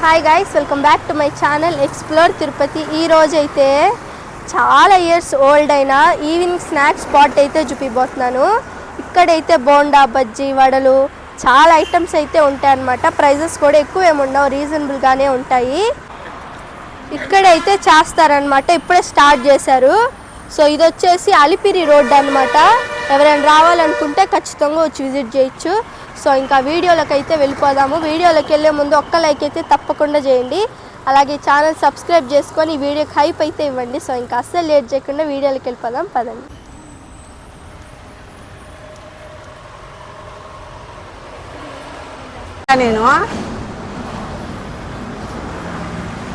Hi guys, welcome back to my channel explore Tirupati. ఈ రోజు అయితే చాలా ఇయర్స్ ఓల్డ్ అయిన ఈవినింగ్ స్నాక్స్ స్పాట్ అయితే చూపిపోతున్నాను. ఇక్కడైతే బోండా, బజ్జీ, వడలు చాలా ఐటమ్స్ అయితే ఉంటాయన్నమాట. ప్రైజెస్ కూడా ఎక్కువ ఏముండవు, రీజనబుల్గానే ఉంటాయి. ఇక్కడైతే చేస్తారనమాట, ఇప్పుడే స్టార్ట్ చేశారు. సో ఇది వచ్చేసి అలిపిరి రోడ్ అనమాట. ఎవరైనా రావాలనుకుంటే ఖచ్చితంగా వచ్చి విజిట్ చేయొచ్చు. సో ఇంకా వీడియోలోకి అయితే వెళ్ళిపోదాము. వీడియోలోకి వెళ్ళే ముందు ఒక్క లైక్ అయితే తప్పకుండా చేయండి. అలాగే ఛానల్ సబ్స్క్రైబ్ చేసుకొని ఈ వీడియోకి హైప్ అయితే ఇవ్వండి. సో ఇంకా అస్సలు లేట్ చేయకుండా వీడియోలోకి వెళ్ళిపోదాం, పదండి.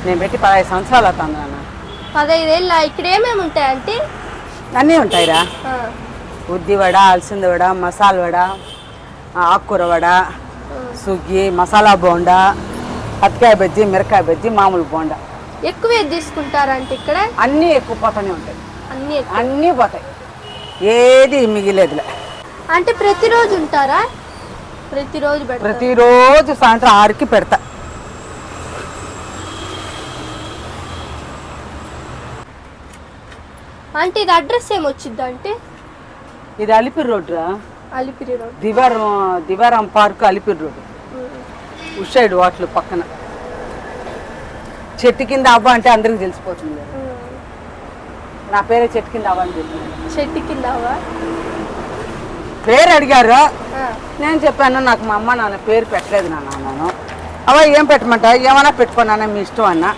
నేను పెట్టి 15 సంవత్సరాలు అవుతుంది నాన్న. 15 ఏళ్ళ. ఇక్కడ ఏమేమి ఉంటాయంటే అన్నీ ఉంటాయిరా. ఉద్ది వడ, అలసింది వడ, మసాలా వడ, ఆకుకూర వడ, సుగ్గి, మసాలా బోండా, పత్తికాయ బజ్జీ, మిరకాయ బజ్జీ, మామూలు బోండా. ఎక్కువ ఏది తీసుకుంటారంటే ఇక్కడ అన్నీ ఎక్కువ పోతానే ఉంటాయి. అన్నీ పోతాయి, ఏది మిగిలేదులే. అంటే ప్రతిరోజు ఉంటారా? ప్రతిరోజు సాయంత్రం 6కి పెడతా. అంటే ఇది అడ్రస్ ఏమొచ్చింది అంటే? ఇది అలిపిరి రోడ్ రా. అలిపిరి రోడ్, దివారం పార్క్, అలిపిరి రోడ్. ఉషైడ్ వాటర్ పక్కన చెట్టు కింద అవ్వ అంటే అందరికి తెలిసిపోతుంది. నా పేరే చెట్టు కింద అవ్వ అని చెప్పింది. చెట్టు కింద అవ్వ పేరు అడిగారు, నేను చెప్పాను నాకు మా అమ్మ నాన్న పేరు పెట్టలేదు నాన్న. అవ్వ ఏం పెట్టమంటా, ఏమన్నా పెట్టుకున్నానా మీ ఇష్టం అన్న.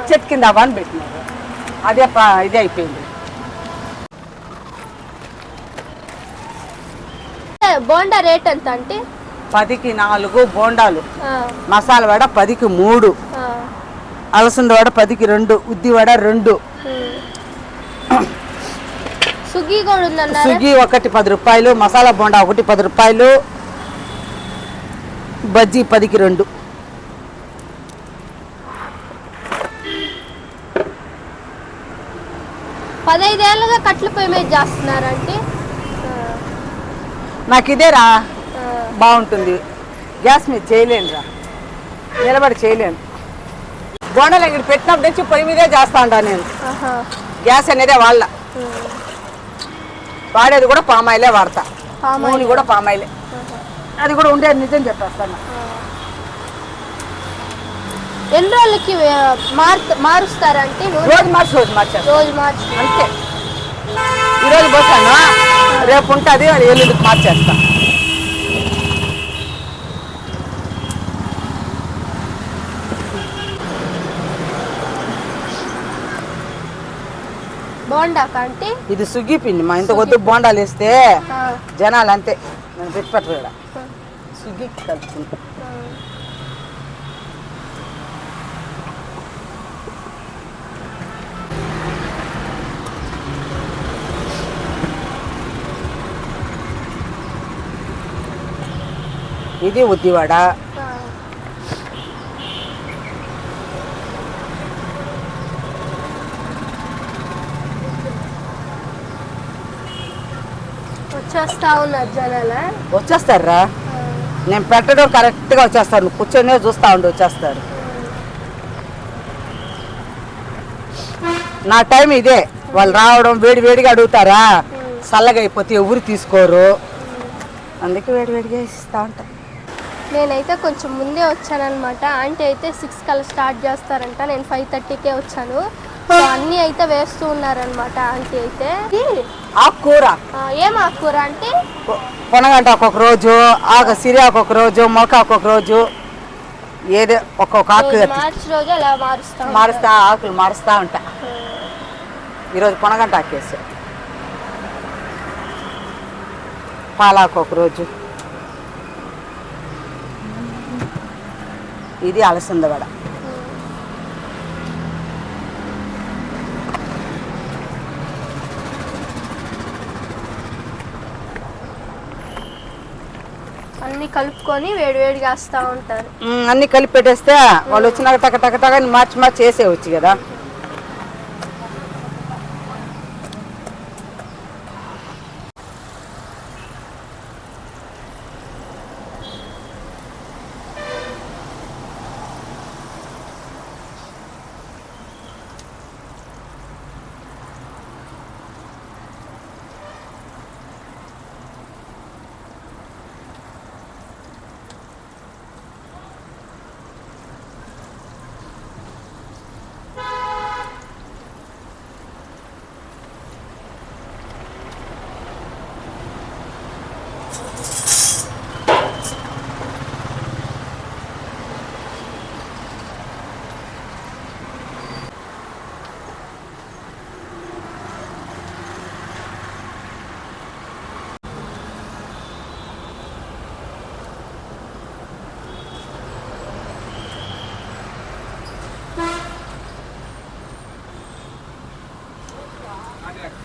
చెట్టు కింద అవ్వ అని పెట్టినారు. అదే ఇదే అయిపోయింది. బోండా రేట్ ఎంత అంటే? 10కి 4 బోండాలు, మసాలా వడ 10కి 3, అలసంద వడ 10కి 2, ఉద్ది వడ 2, సుగ్గి కూడా ఉందన్నారు. సుగ్గి ఒకటి 10 రూపాయలు, మసాలా బోండా ఒకటి 10 రూపాయలు, బజ్జీ 10కి 2. పదైదేళ్ళగా కట్ల పొయ్యి మీద చేస్తున్నారంటే నాకు ఇదేరా బాగుంటుంది. గ్యాస్ మీద చేయలేను రా, నిలబడి చేయలేను. బోండాలు ఇక్కడ పెట్టినప్పటి నుంచి పొయ్యి మీదే చేస్తా ఉంటాను నేను. గ్యాస్ అనేదే వాడేది కూడా పామాయిలే వాడతా, నూనె కూడా పామాయిలే. అది కూడా ఉండేది నిజం చెప్పేస్తాను. ఎన్ని రోజులకి మారుస్తారంటే? రోజు మార్చేస్తాను అంతే. ఈరోజు పోసాను, రేపు ఉంటుంది, ఎల్లుండికి మార్చేస్తా. బోండా అంటే ఇది సుగ్గి పిండి. మా ఇంత కొద్ది బోండాలు వేస్తే జనాలు అంతే, నేను పెట్టి పెట్టరు. సుగ్గి కలుపుకుంటా. ఇది ఉద్దివాడ, వచ్చేస్తారా. నేను పెట్టడం కరెక్ట్గా వచ్చేస్తాను, కూర్చొని చూస్తూ ఉండి వచ్చేస్తారు. నా టైం ఇదే. వాళ్ళు రావడం వేడిగా అడుగుతారా, చల్లగా అయిపోతే ఎవరు తీసుకోరు, అందుకే వేడిగా ఇస్తూ ఉంటా. నేనైతే కొంచెం ముందే వచ్చానమాట. ఆంటీ అయితే 6 కల్లా స్టార్ట్ చేస్తారంట, నేను 5:30కే వచ్చాను. సో అన్నీ అయితే వేస్తూ ఉన్నారనమాట ఆంటీ అయితే. ఆకుకూర, ఏం ఆకుకూర అంటే? పొనగంట ఒక్కొక్క రోజు, సిరియాకు ఒక రోజు, మొలకాకు ఒక రోజు, ఏదో ఒక్కొక్క ఆకు మార్చి రోజు అలా ఆకులు మారుస్తూ ఉంటా. ఈరోజు పొనగంట ఆకేసి, పాలాకు ఒక రోజు, ఇది అలసంద వడ. అన్ని కలుపుకొని వేడిగా వేస్తూ ఉంటారు. అన్ని కలిపి పెట్టేస్తే వాళ్ళు వచ్చినాక టక మార్చి వేసేవచ్చు కదా.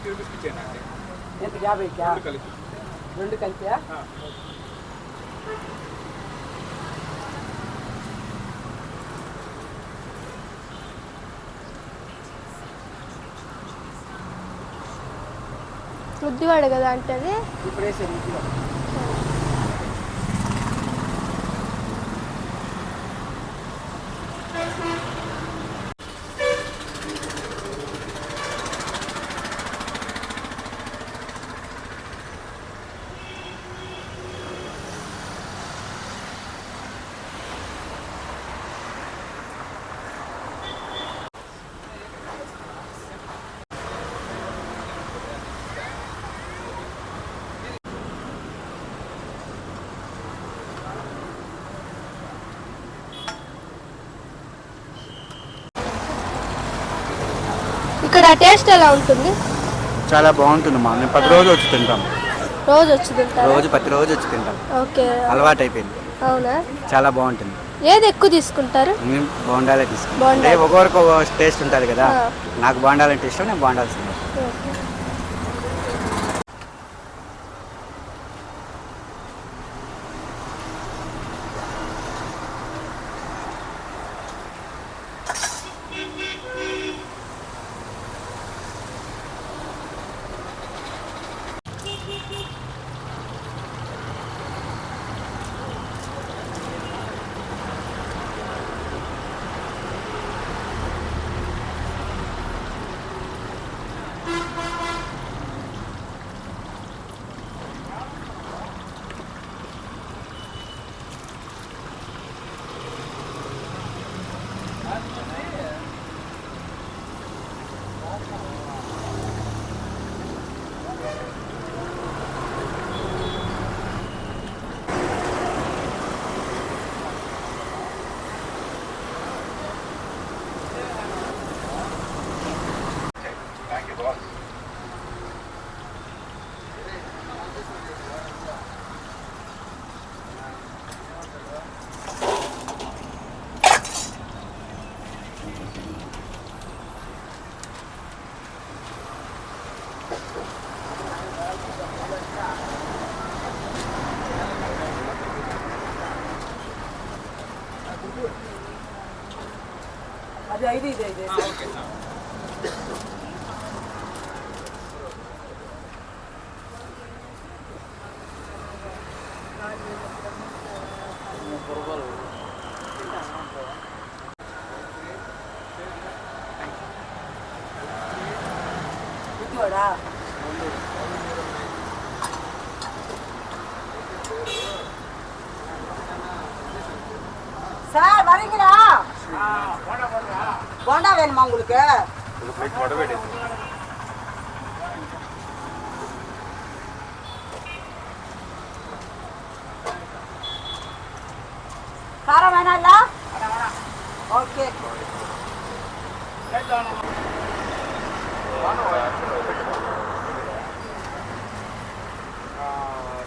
ఎంత 50కా? రెండు కలిపా? ఉద్దివాడ కదా అంటే అది ఇప్పుడు వేసేది ఉద్దివడ. ఇక్కడ టేస్ట్ ఎలా ఉంటుంది? చాలా బాగుంటుంది మా మేము 10 రోజులు వచ్చి తింటాం. రోజు వచ్చి తింటారు? ప్రతిరోజు వచ్చి తింటాం. ఓకే, అలవాటు అయిపోయింది. అవునా? చాలా బాగుంటుంది. ఏది ఎక్కువ తీసుకుంటారు? మేము బోండాలే తీసుకుంటాం. బోండా. అంటే ఒక్కొక్కరికి ఒక టేస్ట్ ఉంటుంది కదా. ఆ. నాకు బోండాలంటే ఇష్టం, నేను బోండాలు తింటాను. ఓకే. అది 5 ఇది 5. ఉద్దివడ சார் வரீங்களா? போண்டா வேணுமா உங்களுக்கு? காரம் வேணாம்ல? ஓகே.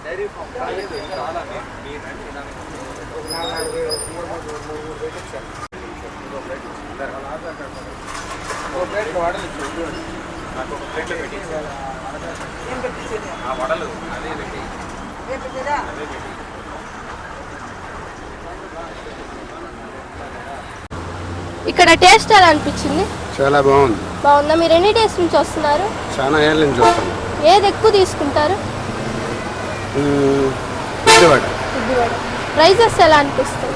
డైరీ ఫామ్ ఇక్కడ టేస్ట్ ఎలా అనిపించింది? చాలా బాగుంది. బాగుందా? మీరు ఎన్ని డేస్ నుంచి వస్తున్నారు? చాలా ఏళ్ళ నుంచి వస్తాను. ఏది ఎక్కువ తీసుకుంటారు? ఉద్దివడ. ఉద్దివడ. ప్రైజెస్ ఎలా అనిపిస్తాయి?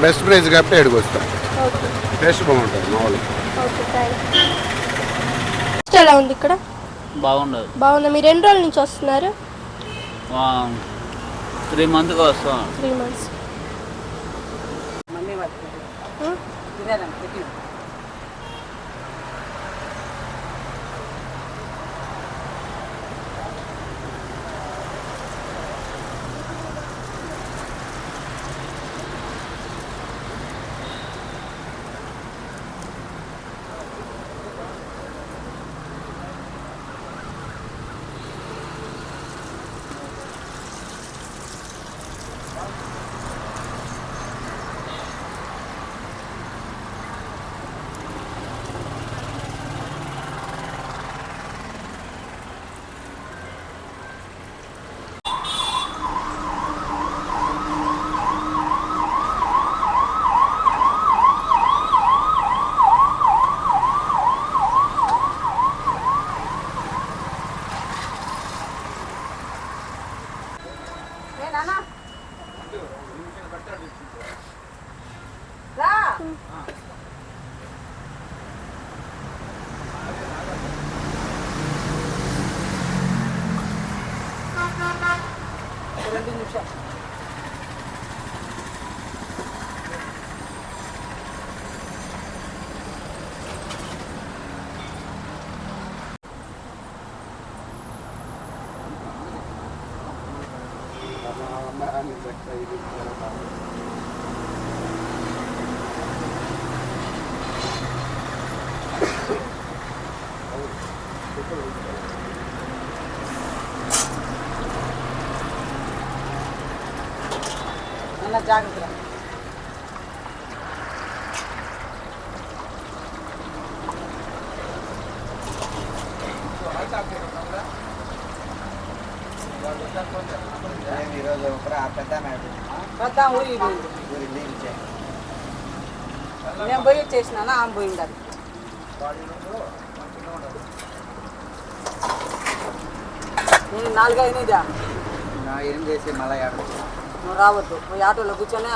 బెస్ట్ ప్రైస్ కాబట్టి ఏడుకు వస్తాం. ఓకే. టేస్ట్ బాగుంటుంది మామూలు. Okay, thank you. టేస్ట్ ఎలా ఉంది ఇక్కడ? బాగుండదు. బాగుందా? మీరు ఎన్ని రోజుల నుంచి వస్తున్నారు? 3 మంత్స్గా వస్తాం. 3 months. మమ్మీ వాళ్ళు తినేదాన్ని పెట్టి జాగ్రత్త. ఈరోజు పెద్ద పెద్ద ఊరి నేను పోయి వచ్చేసినా ఆమె పోయింది అది. నేను 4-5 ఏం చేసి మళ్ళీ నువ్వు రావద్దు. పోయి ఆటోలో కూర్చొని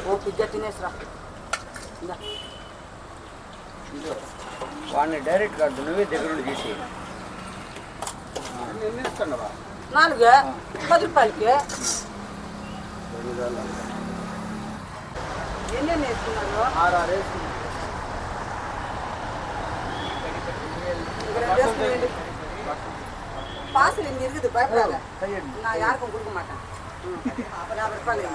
ఓ పిజ్జా తినేసిరా. వాడిని డైరెక్ట్ కాదు నువ్వే దగ్గర నుండి తీసి 4 10 రూపాయలకి ఎన్ని వేసుకున్నారు? 6 பாசல் இங்கே இருக்குது, பயப்படாத. நான் யாருக்கும் கொடுக்க மாட்டேன். அப்போ 50 ரூபாய்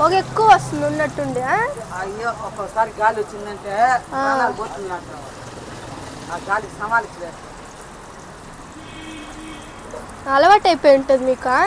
ఒక ఎక్కువ వస్తుంది ఉన్నట్టుండి. అయ్యో ఒక్కోసారి గాలి వచ్చిందంటే ప్రాణాలు పోతుంది నాకు. ఆ గాలికి సమాలించలేదు. అలవాటు అయిపోయి ఉంటుంది మీకు.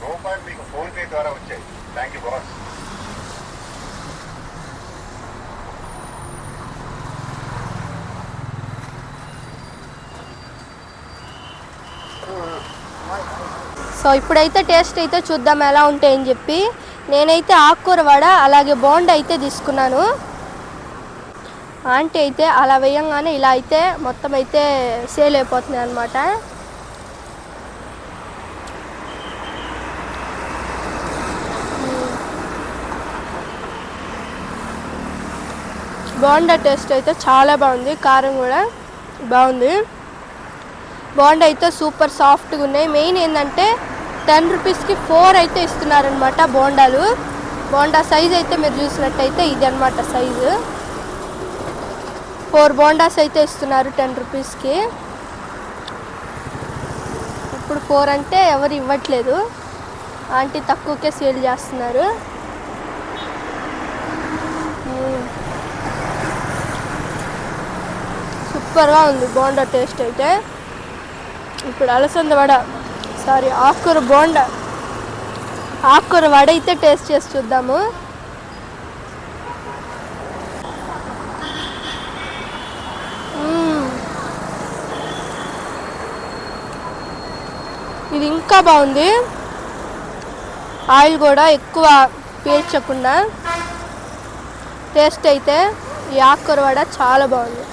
రూపాయలు మీకు ఫోన్ పే ద్వారా వచ్చాయి. Thank you boss. సో ఇప్పుడైతే టేస్ట్ అయితే చూద్దాం ఎలా ఉంటాయని చెప్పి నేనైతే ఆకుకూర వడ అలాగే బోండా అయితే తీసుకున్నాను. ఆంటీ అయితే అలా వేయంగానే ఇలా అయితే మొత్తం అయితే సేల్ అయిపోతున్నాయి అన్నమాట. బోండా టేస్ట్ అయితే చాలా బాగుంది, కారం కూడా బాగుంది. బోండా అయితే సూపర్ సాఫ్ట్గా ఉన్నాయి. మెయిన్ ఏంటంటే 10 రూపీస్కి 4 అయితే ఇస్తున్నారనమాట బోండాలు. బోండా సైజ్ అయితే మీరు చూసినట్టయితే ఇది అనమాట సైజు. 4 బోండాస్ అయితే ఇస్తున్నారు 10 రూపీస్కి. ఇప్పుడు 4 అంటే ఎవరు ఇవ్వట్లేదు, ఆంటీ తక్కువకే సేల్ చేస్తున్నారు. సూపర్గా ఉంది బోండా టేస్ట్ అయితే. ఇప్పుడు అలసంద వడ ఆకుకూర బోండా ఆకుకూర వడ అయితే టేస్ట్ చేసి చూద్దాము. ఇది ఇంకా బాగుంది. ఆయిల్ కూడా ఎక్కువ పీల్చకుండా టేస్ట్ అయితే ఈ ఆకుకూర వడ చాలా బాగుంది.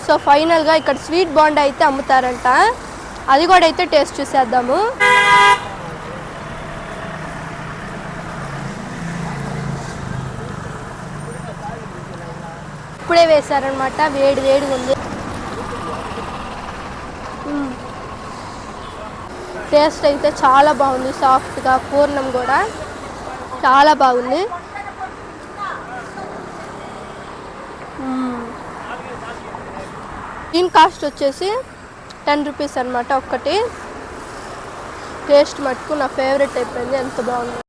సో ఫైనల్గా ఇక్కడ స్వీట్ బోండా అయితే అమ్ముతారంట, అది కూడా అయితే టేస్ట్ చూసేద్దాము. ఇప్పుడే వేశారనమాట, వేడి వేడిగా ఉంది. టేస్ట్ అయితే చాలా బాగుంది, సాఫ్ట్గా పూర్ణం కూడా చాలా బాగుంది. దీని కాస్ట్ వచ్చేసి 10 రూపీస్ అనమాట ఒక్కటి. టేస్ట్ మటుకు నా ఫేవరెట్ అయిపోయింది, ఎంత బాగుంది.